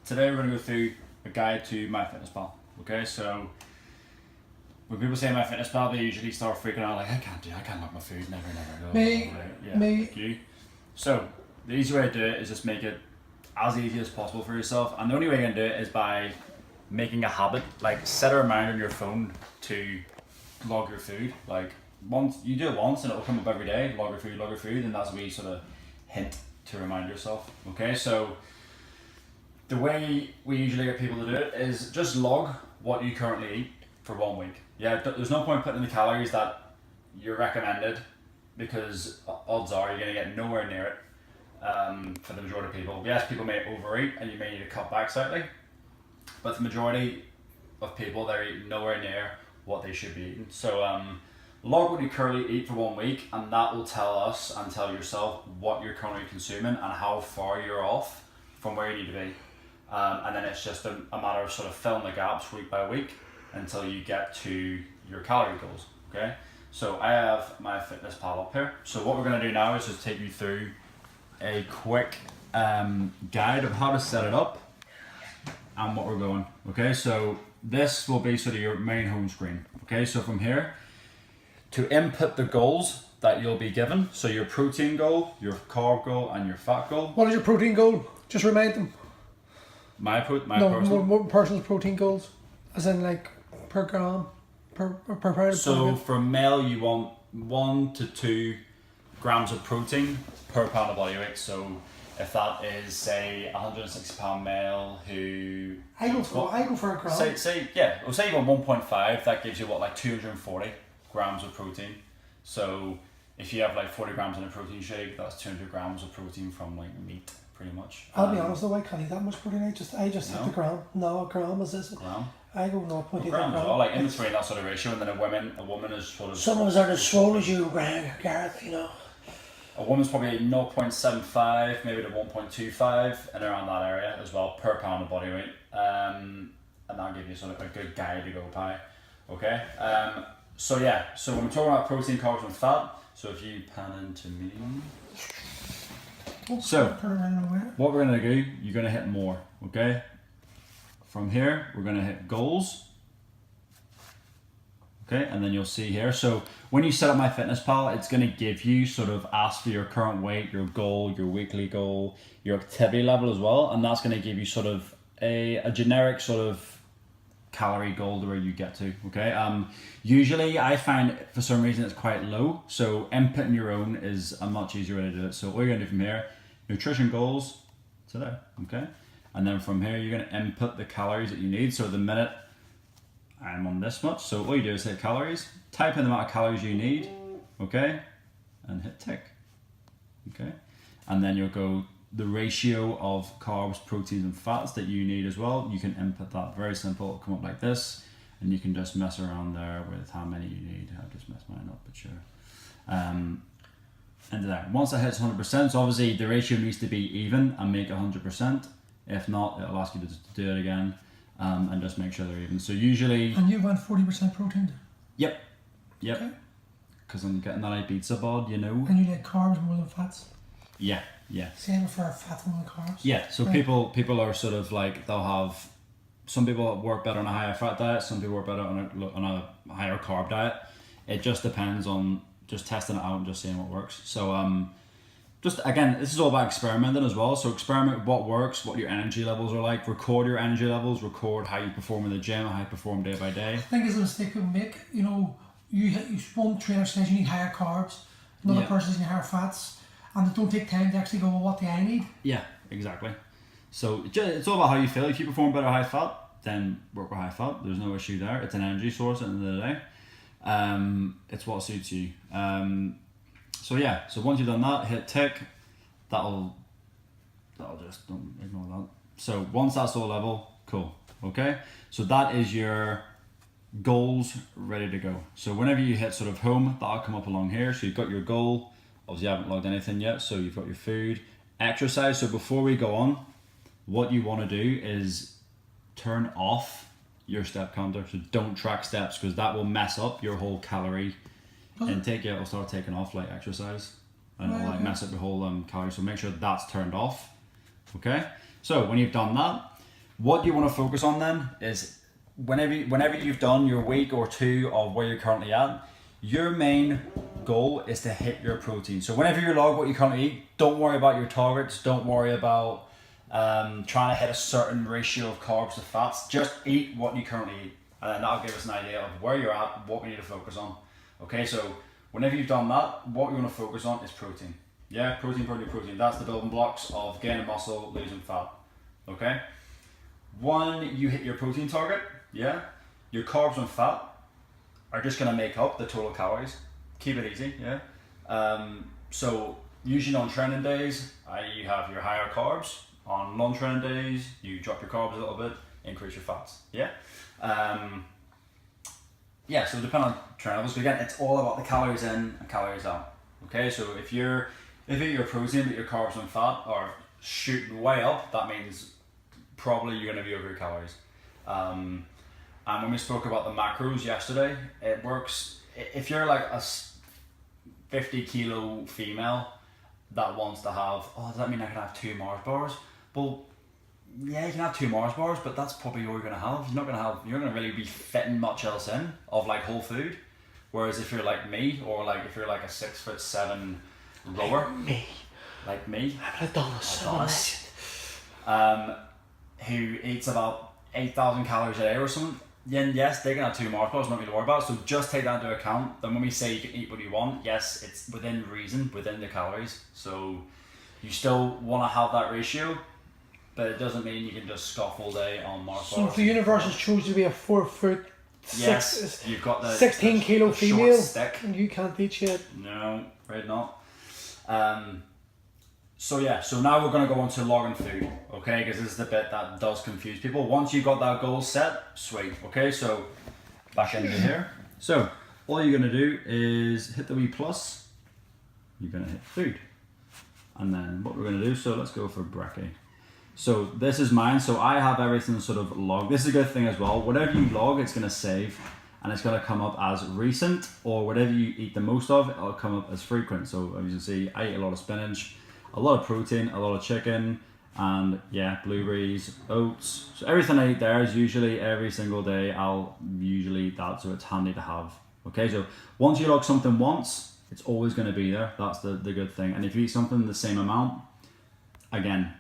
today we're going to go through a guide to myfitnesspal. Okay, so when people say myfitnesspal, they usually start freaking out like, I can't lock my food, never. Me. Like you. So the easy way to do it is just make it as easy as possible for yourself, and the only way you can do it is by making a habit. Like set a reminder on your phone to log your food. Like once you do it once and it'll come up every day, log your food, and that's a wee sort of hint to remind yourself. Okay, so the way we usually get people to do it is just log what you currently eat for 1 week. Yeah, there's no point putting in the calories that you're recommended, because odds are you're going to get nowhere near it for the majority of people. Yes, people may overeat and you may need to cut back slightly, but the majority of people, they're eating nowhere near what they should be eating. So log what you currently eat for 1 week, and that will tell us and tell yourself what you're currently consuming and how far you're off from where you need to be. And then it's just a matter of sort of filling the gaps week by week until you get to your calorie goals. Okay, so I have myfitnesspal up here. So what we're going to do now is just take you through a quick guide of how to set it up and what we're going. Okay, so this will be sort of your main home screen. Okay, so from here, to input the goals that you'll be given, so your protein goal, your carb goal, and your fat goal. What is your protein goal? Just remind them. My personal. More personal protein goals, as in like per gram, per pound. So for male, you want 1 to 2 grams of protein per pound of body weight. So if that is, say, 160-pound male who I go for a gram. Say you want 1.5, that gives you what, like 240 grams of protein. So if you have like 40 grams in a protein shake, that's 200 grams of protein from like meat, pretty much. I'll be honest though, I can't eat that much protein. I just No? hit the gram. No, a gram is this? Gram. I go 0.8 Grams, gram. well, like in between that sort of ratio, and then a woman is sort of. Some of us aren't as swole as you, Gareth. You know. A woman's probably 0.75, maybe to 1.25, and around that area as well per pound of body weight. And that'll give you sort of a good guide to go by. Okay. So when we're talking about protein, carbs, and fat, so if you pan into me. So what we're gonna do, you're gonna hit more. Okay. From here, we're gonna hit goals. Okay, and then you'll see here. So when you set up myfitnesspal, it's going to give you ask for your current weight, your goal, your weekly goal, your activity level as well, and that's going to give you sort of a generic sort of calorie goal to where you get to. Okay. Usually I find for some reason it's quite low, so inputting your own is a much easier way to do it. So all you're going to do from here, nutrition goals to there. Okay, and then from here you're going to input the calories that you need. So at the minute, I'm on this much, so all you do is hit calories, type in the amount of calories you need, okay, and hit tick, okay, and then you'll go the ratio of carbs, proteins, and fats that you need as well. You can input that, very simple, it'll come up like this, and you can just mess around there with how many you need. I've just messed mine up, but sure. And there, once that hits 100%, so obviously the ratio needs to be even and make 100%. If not, it'll ask you to do it again. And just make sure they're even. So usually. And you want 40% protein. Yep. Because I'm getting that Ibiza bod, you know. And you like carbs more than fats. Yeah. Same for fats more than carbs. Yeah. So right. people are sort of like, they'll have, some people work better on a higher fat diet, some people work better on a higher carb diet. It just depends on just testing it out and just seeing what works. So just again, this is all about experimenting as well. So experiment with what works, what your energy levels are like. Record your energy levels. Record how you perform in the gym, how you perform day by day. I think it's a mistake people make. You know, one trainer says you need higher carbs, another person says you need higher fats, and they don't take time to actually go, well, what do I need? Yeah, exactly. So it's all about how you feel. If you perform better high fat, then work with high fat. There's no issue there. It's an energy source at the end of the day. It's what suits you. So once you've done that, hit tick. That'll just, don't ignore that. So once that's all level, cool. Okay. So that is your goals ready to go. So whenever you hit sort of home, that'll come up along here. So you've got your goal. Obviously you haven't logged anything yet. So you've got your food, exercise. So before we go on, what you want to do is turn off your step counter. So don't track steps, because that will mess up your whole calorie intake. It'll start taking off like exercise, and it'll like mess up your whole calories. So make sure that's turned off. Okay. So when you've done that, What you want to focus on then is whenever you've done your week or two of where you're currently at, your main goal is to hit your protein. So whenever you log what you currently eat, don't worry about your targets. Don't worry about trying to hit a certain ratio of carbs to fats. Just eat what you currently eat, and then that'll give us an idea of where you're at, what we need to focus on. Okay, so whenever you've done that, what you want to focus on is protein. Yeah, protein. That's the building blocks of gaining muscle, losing fat. Okay? When you hit your protein target, yeah, your carbs and fat are just going to make up the total calories. Keep it easy, yeah? So usually on training days, you have your higher carbs. On non-training days, you drop your carbs a little bit, increase your fats, yeah? Yeah, so depending on training levels, but again, it's all about the calories in and calories out. Okay, so if your protein but your carbs and fat are shooting way up, that means probably you're going to be over your calories. And when we spoke about the macros yesterday, it works if you're like a 50 kilo female that wants to have, does that mean I can have 2 Mars bars? Well, yeah, you can have 2 Mars bars, but that's probably all you're gonna have. You're not gonna really be fitting much else in of like whole food. Whereas if you're like me, or like if you're like a 6'7" rower, like me, I'm an Adonis. Who eats about 8,000 calories a day or something, then yes, they can have 2 Mars bars, nothing to worry about. So just take that into account. Then when we say you can eat what you want, yes, it's within reason, within the calories. So you still want to have that ratio, but it doesn't mean you can just scoff all day on Mars So bars. if the universe has chosen to be a 4 foot, Yes, you've got the 16 kilo the female, short stick. and you can't eat shit. No, afraid not. So now we're going to go on to logging food, okay? Because this is the bit that does confuse people. Once you've got that goal set, sweet, okay? So back into here. So all you're going to do is hit the wee plus. You're going to hit food. And then what we're going to do, so let's go for brekkie. So this is mine, so I have everything sort of logged. This is a good thing as well. Whatever you log, it's going to save, and it's going to come up as recent, or whatever you eat the most of, it'll come up as frequent. So as you can see, I eat a lot of spinach, a lot of protein, a lot of chicken, and yeah, blueberries, oats. So everything I eat there is usually every single day. I'll usually eat that, so it's handy to have. Okay, so once you log something once, it's always going to be there. That's the good thing. And if you eat something the same amount, again,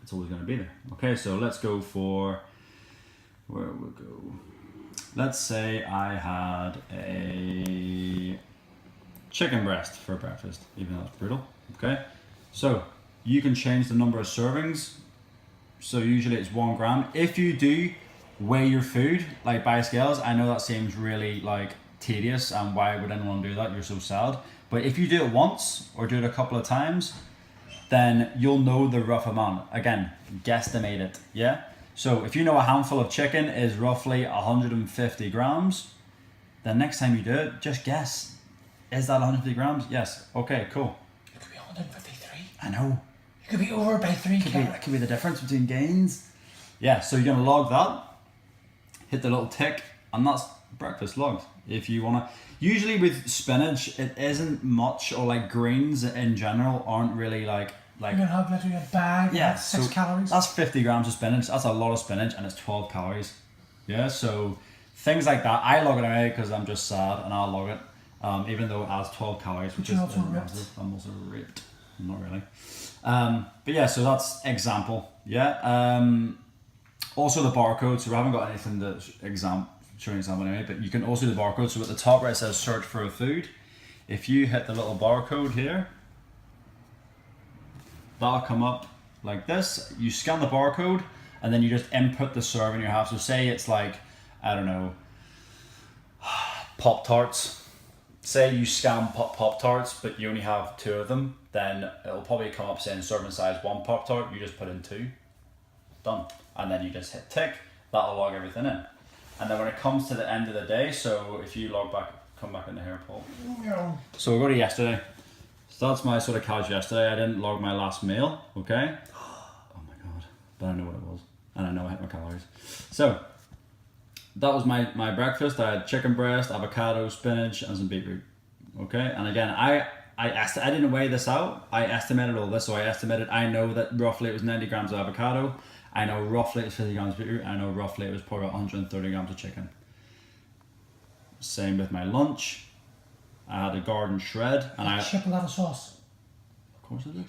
it's always going to be there. Okay, so let's go for, where we'll go. Let's say I had a chicken breast for breakfast, even though that's brutal. Okay, so you can change the number of servings. So usually it's 1 gram. If you do weigh your food, like by scales, I know that seems really like tedious, and why would anyone do that? You're so sad. But if you do it once or do it a couple of times, then you'll know the rough amount. Again, guesstimate it, yeah? So if you know a handful of chicken is roughly 150 grams, then next time you do it, just guess. Is that 150 grams? Yes. Okay, cool. It could be 153. I know. You could be over by 3 That could be the difference between gains. Yeah, so you're gonna log that, hit the little tick, and that's breakfast logged. If you wanna, usually with spinach, it isn't much, or like greens in general aren't really like. You're gonna have literally a bag, that's 6 calories. That's 50 grams of spinach, that's a lot of spinach, and it's 12 calories. Yeah, so things like that, I log it away because I'm just sad, and I'll log it, even though it has 12 calories, which is also massive. I'm also ripped. Not really. But yeah, so that's example. Yeah. Also the barcode, so we haven't got anything to show an example anyway, but you can also do the barcode. So at the top where it says search for a food, if you hit the little barcode here, that'll come up like this. You scan the barcode and then you just input the serving you have. So say it's like, I don't know, Pop-Tarts. Say you scan Pop-Tarts, but you only have 2 of them, then it'll probably come up saying serving size 1 Pop-Tart. You just put in 2. Done. And then you just hit tick. That'll log everything in. And then when it comes to the end of the day, so if you come back in the here, Paul. Yeah. So we'll go to yesterday. So that's my sort of calories yesterday. I didn't log my last meal, okay? Oh my God. But I know what it was. And I know I hit my calories. So that was my breakfast. I had chicken breast, avocado, spinach, and some beetroot. Okay? And again, I didn't weigh this out. I estimated all this. So I know that roughly it was 90 grams of avocado I know roughly it's 50 grams of beetroot. I know roughly it was probably 130 grams of chicken. Same with my lunch. I had a garden shred, and chipolata sauce. Of course it is.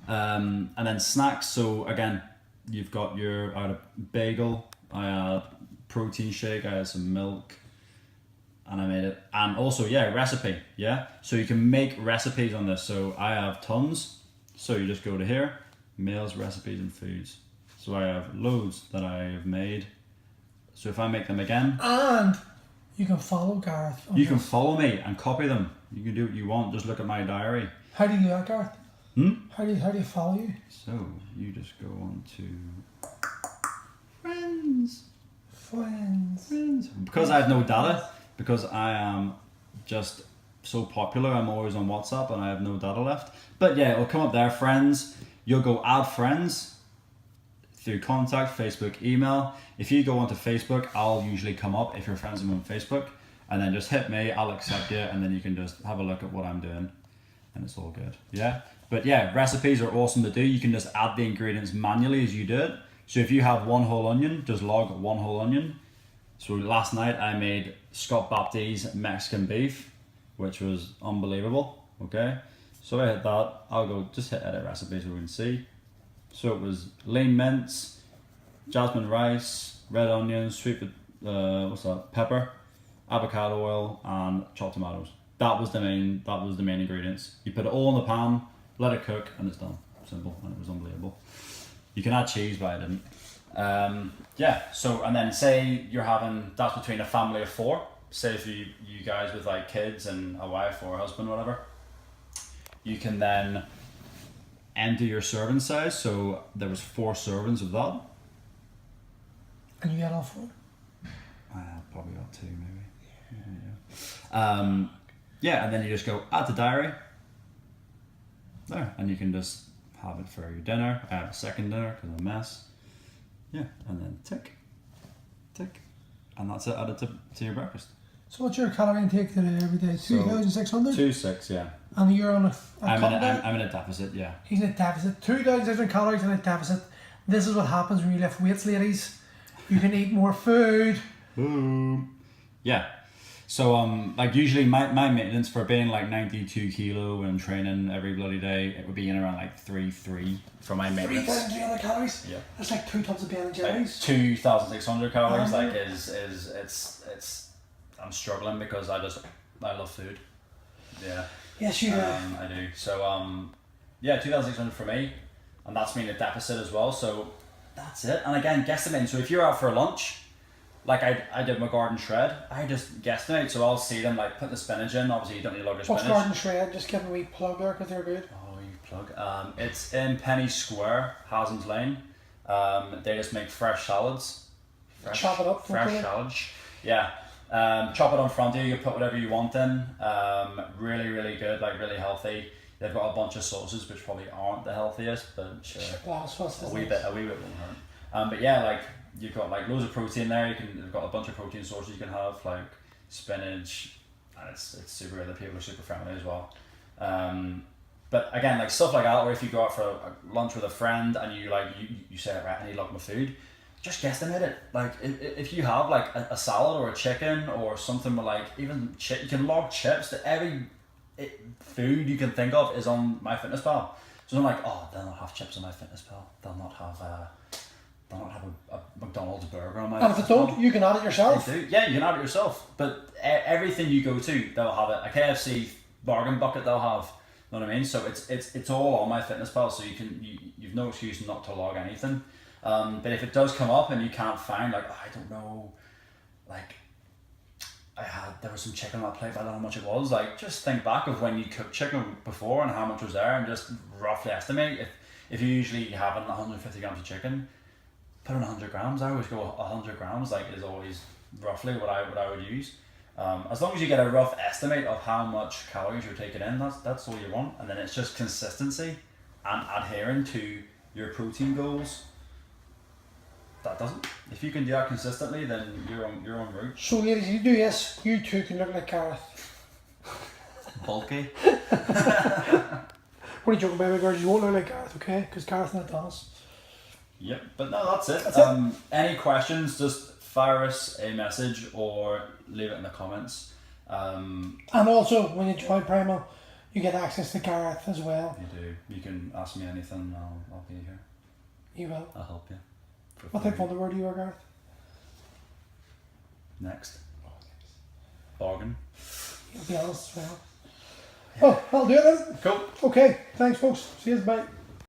And then snacks. So again, you've got I had a bagel. I had protein shake. I had some milk. And I made it, and also recipe, so you can make recipes on this. So I have tons, so you just go to here, meals, recipes and foods. So I have loads that I have made, so if I make them again, and you can follow Gareth, you can follow me and copy them. You can do what you want, just look at my diary. How do you do that, Gareth? How do you follow you? So you just go on to friends, because I have no data. Because I am just so popular, I'm always on WhatsApp and I have no data left. But yeah, it'll come up there, friends. You'll go add friends through contact, Facebook, email. If you go onto Facebook, I'll usually come up if you're friends with me on Facebook. And then just hit me, I'll accept you, and then you can just have a look at what I'm doing. And it's all good, yeah? But yeah, recipes are awesome to do. You can just add the ingredients manually as you do it. So if you have 1 whole onion, just log 1 whole onion. So last night I made Scott Baptiste's Mexican beef, which was unbelievable, okay? So I hit that, I'll go just hit edit recipe so we can see. So it was lean mince, jasmine rice, red onions, sweet, pepper, avocado oil, and chopped tomatoes. That was the main ingredients. You put it all in the pan, let it cook, and it's done. Simple, and it was unbelievable. You can add cheese, but I didn't. So and then say you're having that's between a family of 4. Say if you guys with like kids and a wife or a husband, whatever, you can then enter your serving size. So there was 4 servings of that. And you got all 4? I probably got 2 maybe. And then you just go add to diary. There, and you can just have it for your dinner. I have a second dinner because I'm a mess. Yeah, and then tick, and that's it added to your breakfast. So what's your calorie intake today every day? 2,600? 2,600, yeah. And you're on I'm in a deficit, yeah. He's in a deficit. 2,600 calories in a deficit. This is what happens when you lift weights, ladies. You can eat more food. Boom. Yeah. So like usually my maintenance for being like 92 kilo and training every bloody day, it would be in around like 3 for my maintenance. 3,300 calories? Yeah. That's like 2 tons of Ben and Jerry's. Like 2,600 calories. Like it's I'm struggling because I love food. Yeah. Yes, you do. I do. So 2,600 for me, and that's me in a deficit as well. So that's it. And again, guesstimate. So if you're out for lunch, like I did my garden shred, I just guesstimate. So I'll see them like put the spinach in. Obviously, you don't need a lot of spinach. What's garden shred? Just give them a wee plug there because they're good. Oh, you plug. It's in Penny Square, Haslam's Lane. They just make fresh salads. Chop it up. Fresh salads. Yeah. Chop it on front of you. You put whatever you want in. Really, really good. Like really healthy. They've got a bunch of sauces which probably aren't the healthiest, but sure. A wee bit won't hurt. But yeah, like you've got like loads of protein there. They've got a bunch of protein sources you can have, like spinach, and it's super good. The people are super friendly as well. But again, like stuff like that, where if you go out for a lunch with a friend and you say, right, I need a lot more food, just guesstimate it. Like if you have like a salad or a chicken or something with like even you can log chips to every food you can think of is on myfitnesspal. So I'm like, oh, they'll not have chips on myfitnesspal. They'll not have a McDonald's burger on my. And if it don't, you can add it yourself. Yeah, you can add it yourself. But everything you go to, they'll have it. A KFC bargain bucket, they'll have. You know what I mean? So it's all on myfitnesspal. So you've no excuse not to log anything. But if it does come up and you can't find, like, oh, I don't know, like, there was some chicken on that plate, but I don't know how much it was. Like, just think back of when you cooked chicken before and how much was there, and just roughly estimate. If you're usually having 150 grams of chicken, put in 100 grams. I always go 100 grams, like, is always roughly what I would use. As long as you get a rough estimate of how much calories you're taking in, that's all you want. And then it's just consistency and adhering to your protein goals. That doesn't. If you can do that consistently, then you're on route. So ladies, you do this, you too can look like Gareth. Bulky. What are you joking about, girls? You won't look like Gareth, okay? Because Gareth's not done us. Yep, but no, that's it. That's it. Any questions, just fire us a message or leave it in the comments. And also, when you join Primal, you get access to Gareth as well. You do. You can ask me anything, I'll be here. You will. I'll help you. What type of underwear do you wear, Gareth? Next. Bargain. You'll be honest as well. Oh, I'll do it then. Cool. Okay, thanks folks. See you, bye.